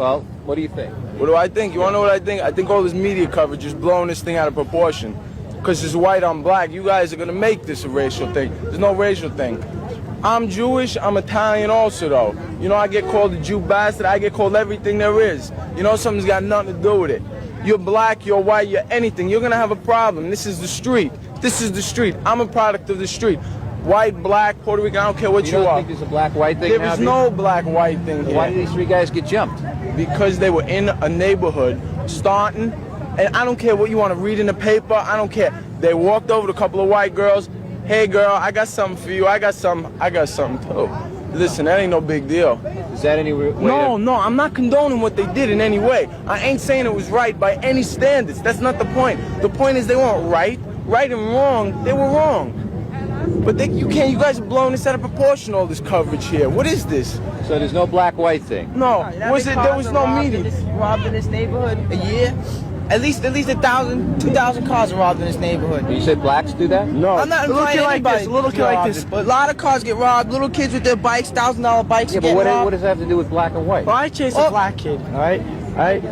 Well, what do you think? What do I think? You want to know what I think? I think all this media coverage is blowing this thing out of proportion. Because it's white on black. You guys are going to make this a racial thing. There's no racial thing. I'm Jewish. I'm Italian also, though. You know, I get called a Jew bastard. I get called everything there is. You know, something's got nothing to do with it. You're black, you're white, you're anything. You're going to have a problem. This is the street. This is the street. I'm a product of the street. White, black, Puerto Rican, I don't care what you are. You don't think there's a black-white thing There is no black-white thing here. Why did these three guys get jumped? Because they were in a neighborhood starting, and I don't care what you want to read in the paper, I don't care. They walked over to a couple of white girls. Hey girl, I got something for you. I got something too. Listen, that ain't no big deal. Is that any way? No, I'm not condoning what they did in any way. I ain't saying it was right by any standards. That's not the point. The point is they weren't right. Right and wrong, they were wrong. But you guys are blowing this out of proportion, all this coverage here. What is this? So there's no black-white thing? No. There was no meeting. Robbed in this neighborhood a year? At least 1,000, 2,000 cars are robbed in this neighborhood. You said blacks do that? No. I'm not implying anybody. A little kid like this. But a lot of cars get robbed. Little kids with their bikes, $1,000 bikes Yeah, get but robbed. what does that have to do with black and white? Well, I chased a black kid, all right?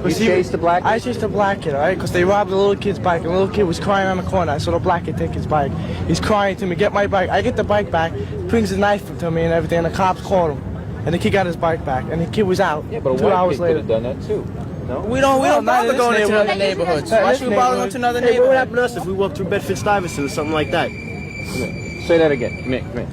You chased the black kid? I chased a black kid, all right? Because they robbed the little kid's bike, and the little kid was crying on the corner. I saw the black kid take his bike. He's crying to me, get my bike. I get the bike back, brings a knife to me and everything, and the cops called him. And the kid got his bike back, and the kid was out. Yeah, but a 2 white hours kid later. could have done that too. No? We don't bother going into other neighborhoods. Why should we bother going to another Hey, what would happen neighborhood? to us if we walked through Bedford-Stuyvesant or something like that? Say that again. Come here.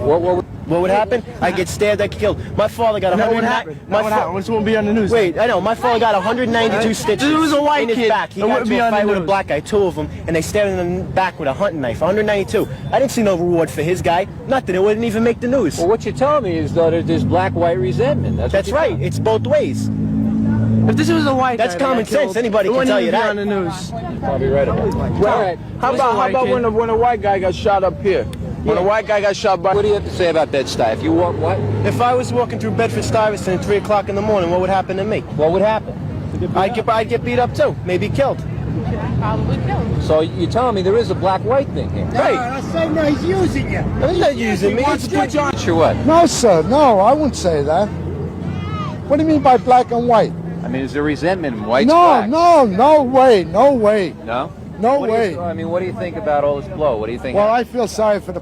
What would happen? I get stabbed, I get killed. My father got 190. This won't be on the news. Wait, I know. My father got 192 stitches. This was a white kid. Back. He got into a fight with a black guy, 2 of them, and they stabbed him in the back with a hunting knife. 192. I didn't see no reward for his guy. Nothing. It wouldn't even make the news. Well, what you're telling me is that there's black-white resentment. That's right. It's both ways. If this was a white That's common sense. Anybody can tell you that. on the news. You're probably right about it. Well, how about when a white guy got shot up here? When a white guy got shot by... What do you have to say about that, Sty? If you walk what? If I was walking through Bedford-Stuyvesant at 3 o'clock in the morning, what would happen to me? What would happen? I'd get beat up too, maybe killed. Probably killed. So you're telling me there is a black-white thing here? Right. I say no, he's using you. He's not using me. It's good John. Sure what? No, sir, no, I wouldn't say that. What do you mean by black and white? I mean, is there resentment in whites, No, blacks? no way, no way. No? No What way. what do you think about all this blow? What do you think? Well, I feel sorry for the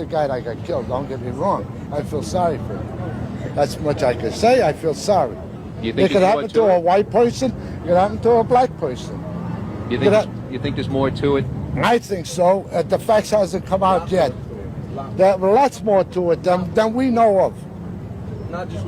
guy that got killed, don't get me wrong. I feel sorry for him. That's much I can say, I feel sorry. You think It could there's happen more to a white person, it could happen to a black person. You think there's more to it? I think so. The facts hasn't come out yet. There's lots more to it than we know of. Not just